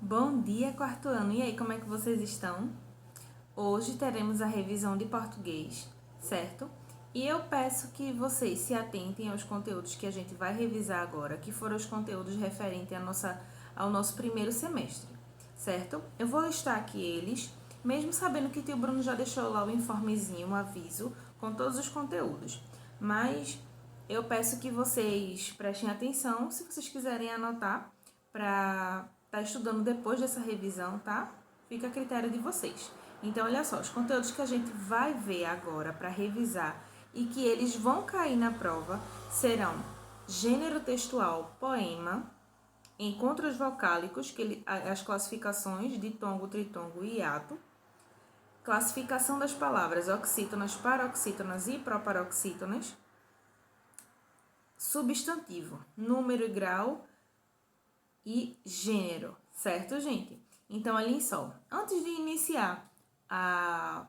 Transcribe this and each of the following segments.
Bom dia, quarto ano. E aí, como é que vocês estão? Hoje teremos a revisão de português, certo? E eu peço que vocês se atentem aos conteúdos que a gente vai revisar agora, que foram os conteúdos referentes ao nosso primeiro semestre, certo? Eu vou listar aqui eles, mesmo sabendo que o tio Bruno já deixou lá o informezinho, um aviso, com todos os conteúdos. Mas eu peço que vocês prestem atenção, se vocês quiserem anotar, para estar estudando depois dessa revisão, tá? Fica a critério de vocês. Então, olha só, os conteúdos que a gente vai ver agora para revisar e que eles vão cair na prova serão gênero textual, poema, encontros vocálicos, as classificações de tongo, tritongo e hiato, classificação das palavras oxítonas, paroxítonas e proparoxítonas, substantivo, número e grau e gênero, certo, gente? Então, olhem só, antes de iniciar a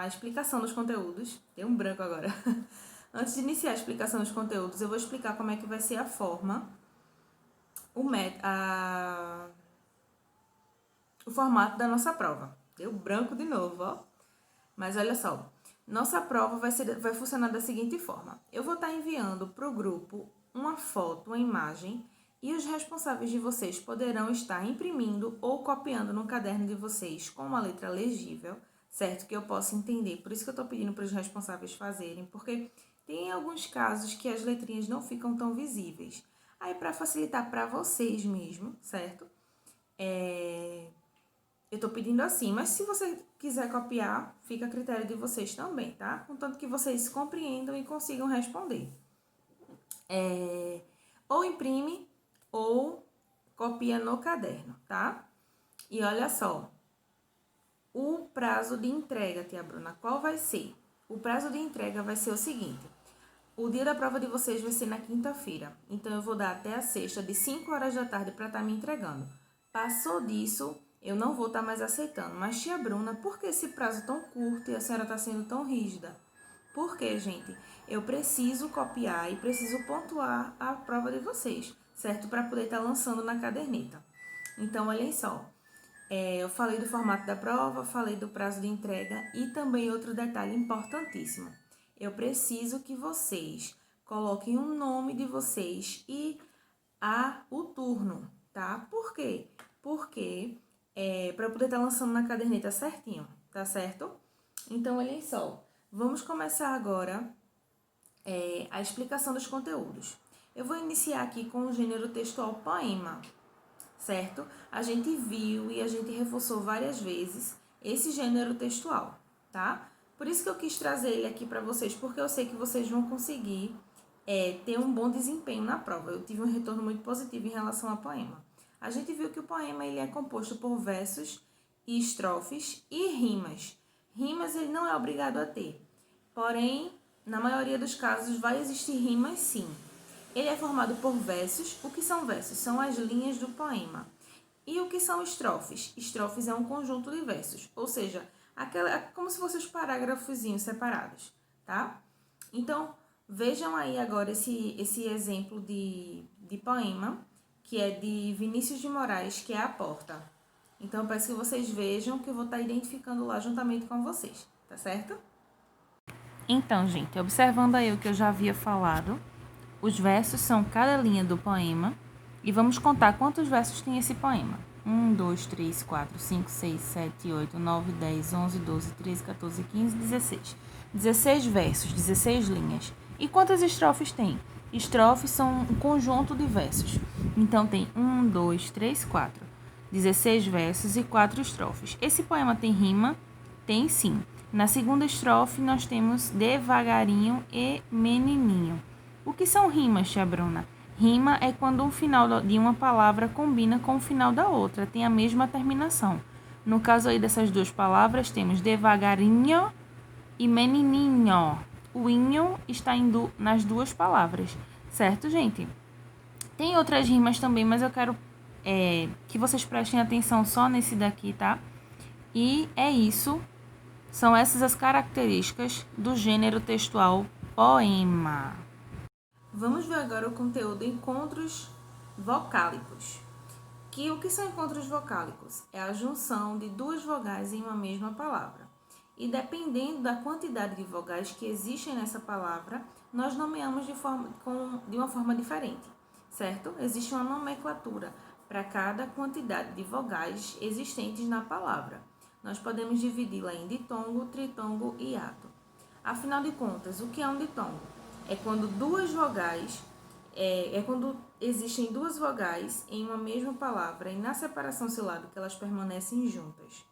explicação dos conteúdos, tem um branco agora. Antes de iniciar a explicação dos conteúdos, eu vou explicar como é que vai ser a forma, o formato da nossa prova. Deu branco de novo, ó. Mas olha só, nossa prova vai funcionar da seguinte forma. Eu vou estar enviando para o grupo uma foto, uma imagem, e os responsáveis de vocês poderão estar imprimindo ou copiando no caderno de vocês com uma letra legível, certo? Que eu possa entender. Por isso que eu estou pedindo para os responsáveis fazerem, porque tem alguns casos que as letrinhas não ficam tão visíveis. Aí, para facilitar para vocês mesmo, certo? Eu tô pedindo assim, mas se você quiser copiar, fica a critério de vocês também, tá? Contanto que vocês compreendam e consigam responder. Ou imprime ou copia no caderno, tá? E olha só, o prazo de entrega, tia Bruna, qual vai ser? O prazo de entrega vai ser o seguinte: o dia da prova de vocês vai ser na quinta-feira, então eu vou dar até a sexta, de 5 horas da tarde, para estar me entregando. Passou disso, eu não vou estar mais aceitando. Mas, tia Bruna, por que esse prazo tão curto e a senhora está sendo tão rígida? Porque, gente, eu preciso copiar e preciso pontuar a prova de vocês, certo? Para poder estar lançando na caderneta. Então, olhem só. Eu falei do formato da prova, falei do prazo de entrega e também outro detalhe importantíssimo. Eu preciso que vocês coloquem o nome de vocês e o turno, tá? Por quê? Porque para eu poder estar lançando na caderneta certinho, tá certo? Então, olhem só. Vamos começar agora a explicação dos conteúdos. Eu vou iniciar aqui com o gênero textual poema, certo? A gente viu e a gente reforçou várias vezes esse gênero textual, tá? Por isso que eu quis trazer ele aqui para vocês, porque eu sei que vocês vão conseguir ter um bom desempenho na prova. Eu tive um retorno muito positivo em relação ao poema. A gente viu que o poema ele é composto por versos e estrofes e rimas. Rimas ele não é obrigado a ter, porém, na maioria dos casos vai existir rimas sim. Ele é formado por versos. O que são versos? São as linhas do poema. E o que são estrofes? Estrofes é um conjunto de versos, ou seja, como se fossem os parágrafozinhos separados, tá? Então, vejam aí agora esse exemplo de poema, que é de Vinícius de Moraes, que é A Porta. Então, eu peço que vocês vejam, que eu vou estar identificando lá juntamente com vocês, tá certo? Então, gente, observando aí o que eu já havia falado, os versos são cada linha do poema e vamos contar quantos versos tem esse poema. 1, 2, 3, 4, 5, 6, 7, 8, 9, 10, 11, 12, 13, 14, 15, 16. 16 versos, 16 linhas. E quantas estrofes tem? Estrofes são um conjunto de versos. Então tem 1, 2, 3, 4. 16 versos e 4 estrofes. Esse poema tem rima? Tem sim. Na segunda estrofe nós temos devagarinho e menininho. O que são rimas, tia Bruna? Rima é quando um final de uma palavra combina com o final da outra, tem a mesma terminação. No caso aí dessas duas palavras, temos devagarinho e menininho. O inho está nas duas palavras, certo, gente? Tem outras rimas também, mas eu quero que vocês prestem atenção só nesse daqui, tá? E é isso. São essas as características do gênero textual poema. Vamos ver agora o conteúdo encontros vocálicos. O que são encontros vocálicos? É a junção de duas vogais em uma mesma palavra. E dependendo da quantidade de vogais que existem nessa palavra, nós nomeamos de uma forma diferente, certo? Existe uma nomenclatura para cada quantidade de vogais existentes na palavra. Nós podemos dividi-la em ditongo, tritongo e hiato. Afinal de contas, o que é um ditongo? É quando quando existem duas vogais em uma mesma palavra e na separação silábica elas permanecem juntas.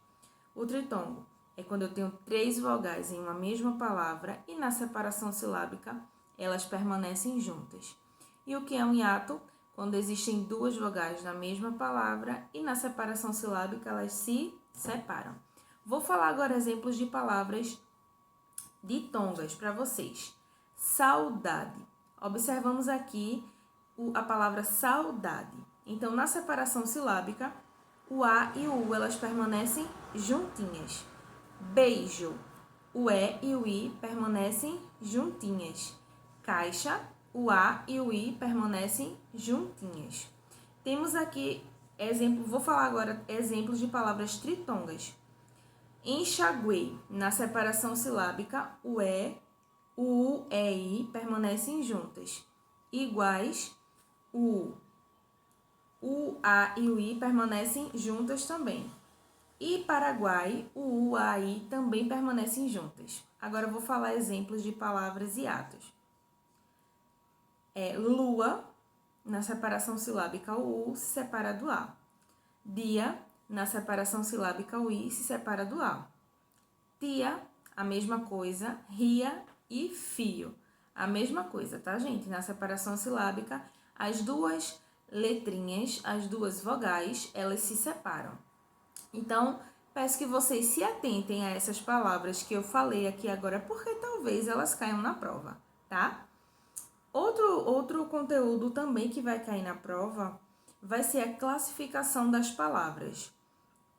O tritongo é quando eu tenho três vogais em uma mesma palavra e na separação silábica elas permanecem juntas. E o que é um hiato? Quando existem duas vogais na mesma palavra e na separação silábica elas se separam. Vou falar agora exemplos de palavras ditongas para vocês. Saudade. Observamos aqui a palavra saudade. Então, na separação silábica, o A e o U elas permanecem juntinhas. Beijo. O E e o I permanecem juntinhas. Caixa. O A e o I permanecem juntinhas. Temos aqui vou falar agora exemplos de palavras tritongas. Enxaguei. Na separação silábica, o E, o U e I permanecem juntas. Iguais, o A e o I permanecem juntas também. E Paraguai, o U, A, I também permanecem juntas. Agora eu vou falar exemplos de palavras e atos. Lua, na separação silábica, o U se separa do A. Dia, na separação silábica, o I se separa do A. Tia, a mesma coisa. Ria e fio. A mesma coisa, tá, gente? Na separação silábica, as duas letrinhas, as duas vogais, elas se separam. Então, peço que vocês se atentem a essas palavras que eu falei aqui agora, porque talvez elas caiam na prova, tá? Outro conteúdo também que vai cair na prova vai ser a classificação das palavras,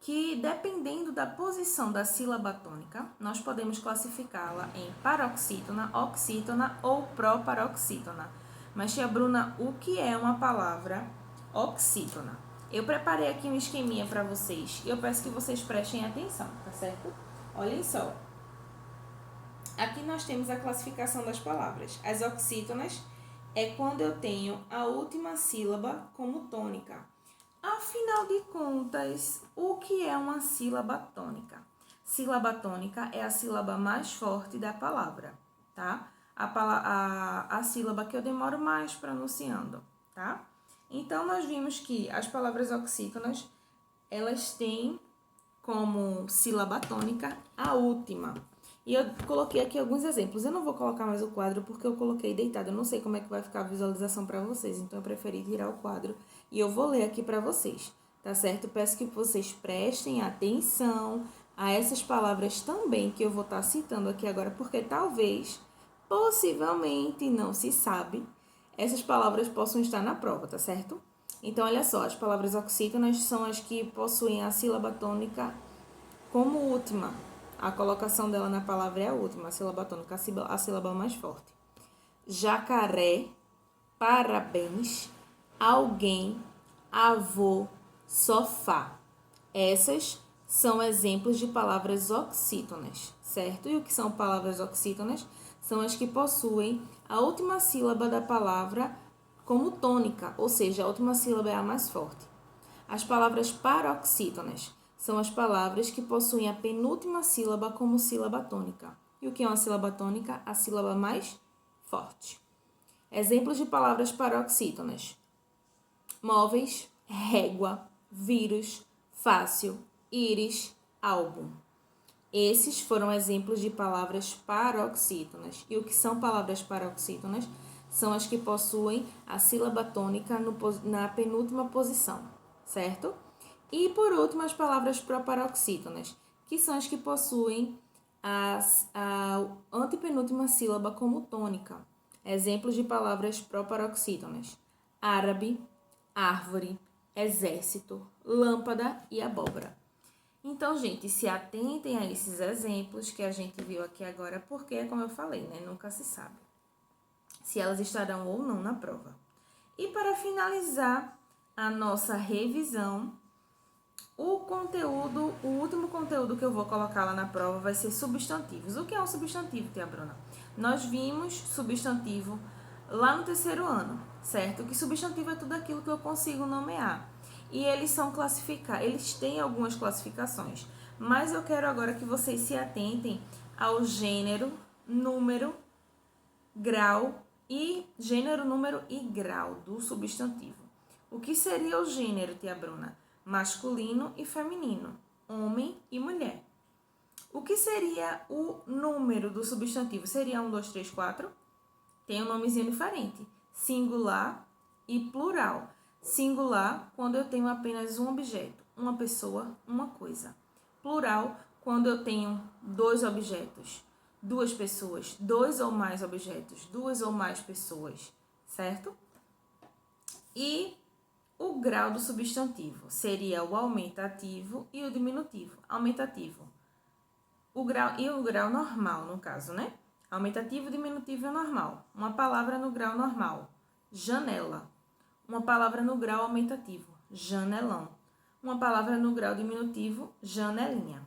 que dependendo da posição da sílaba tônica, nós podemos classificá-la em paroxítona, oxítona ou proparoxítona. Mas, tia Bruna, o que é uma palavra oxítona? Eu preparei aqui um esqueminha para vocês e eu peço que vocês prestem atenção, tá certo? Olhem só. Aqui nós temos a classificação das palavras. As oxítonas é quando eu tenho a última sílaba como tônica. Afinal de contas, o que é uma sílaba tônica? Sílaba tônica é a sílaba mais forte da palavra, tá? A sílaba que eu demoro mais pronunciando, tá? Então, nós vimos que as palavras oxítonas, elas têm como sílaba tônica a última. E eu coloquei aqui alguns exemplos. Eu não vou colocar mais o quadro porque eu coloquei deitado. Eu não sei como é que vai ficar a visualização para vocês, então eu preferi tirar o quadro e eu vou ler aqui para vocês, tá certo? Peço que vocês prestem atenção a essas palavras também que eu vou estar citando aqui agora, porque talvez, possivelmente, não se sabe, essas palavras possam estar na prova, tá certo? Então, olha só, as palavras oxítonas são as que possuem a sílaba tônica como última. A colocação dela na palavra é a última, a sílaba tônica, a sílaba mais forte. Jacaré, parabéns, alguém, avô, sofá. Essas são exemplos de palavras oxítonas, certo? E o que são palavras oxítonas? São as que possuem a última sílaba da palavra como tônica, ou seja, a última sílaba é a mais forte. As palavras paroxítonas são as palavras que possuem a penúltima sílaba como sílaba tônica. E o que é uma sílaba tônica? A sílaba mais forte. Exemplos de palavras paroxítonas: móveis, régua, vírus, fácil, íris, álbum. Esses foram exemplos de palavras paroxítonas. E o que são palavras paroxítonas? São as que possuem a sílaba tônica na penúltima posição, certo? E, por último, as palavras proparoxítonas, que são as que possuem a antepenúltima sílaba como tônica. Exemplos de palavras proparoxítonas: árabe, árvore, exército, lâmpada e abóbora. Então, gente, se atentem a esses exemplos que a gente viu aqui agora, porque, como eu falei, né, nunca se sabe se elas estarão ou não na prova. E para finalizar, a nossa revisão. O último conteúdo que eu vou colocar lá na prova vai ser substantivos. O que é um substantivo, tia Bruna? Nós vimos substantivo lá no terceiro ano, certo? Que substantivo é tudo aquilo que eu consigo nomear. E eles são classificados, eles têm algumas classificações. Mas eu quero agora que vocês se atentem ao gênero, número, grau e gênero, número e grau do substantivo. O que seria o gênero, tia Bruna? Masculino e feminino, homem e mulher. O que seria o número do substantivo? Seria 1, 2, 3, 4? Tem um nomezinho diferente. Singular e plural. Singular, quando eu tenho apenas um objeto, uma pessoa, uma coisa. Plural, quando eu tenho dois objetos, duas pessoas, dois ou mais objetos, duas ou mais pessoas, certo? E o grau do substantivo seria o aumentativo e o diminutivo. Aumentativo. O grau normal, no caso, né? Aumentativo, diminutivo e normal. Uma palavra no grau normal. Janela. Uma palavra no grau aumentativo. Janelão. Uma palavra no grau diminutivo. Janelinha.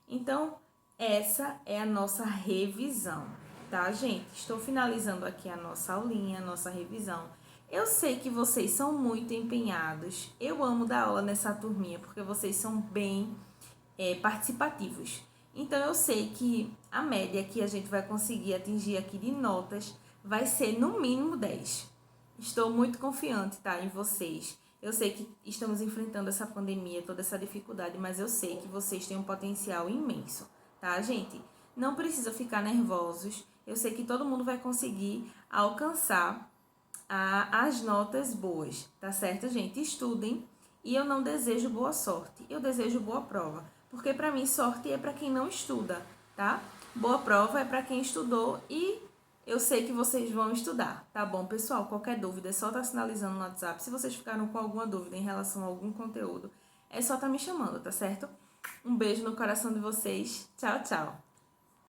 Então, essa é a nossa revisão, tá, gente? Estou finalizando aqui a nossa aulinha, a nossa revisão. Eu sei que vocês são muito empenhados. Eu amo dar aula nessa turminha, porque vocês são bem participativos. Então, eu sei que a média que a gente vai conseguir atingir aqui de notas vai ser no mínimo 10. Estou muito confiante, tá, em vocês. Eu sei que estamos enfrentando essa pandemia, toda essa dificuldade, mas eu sei que vocês têm um potencial imenso, tá, gente? Não precisa ficar nervosos. Eu sei que todo mundo vai conseguir alcançar as notas boas, tá certo, gente? Estudem e eu não desejo boa sorte, eu desejo boa prova, porque para mim sorte é para quem não estuda, tá? Boa prova é para quem estudou e eu sei que vocês vão estudar, tá bom, pessoal? Qualquer dúvida é só estar sinalizando no WhatsApp. Se vocês ficaram com alguma dúvida em relação a algum conteúdo, é só estar me chamando, tá certo? Um beijo no coração de vocês. Tchau, tchau!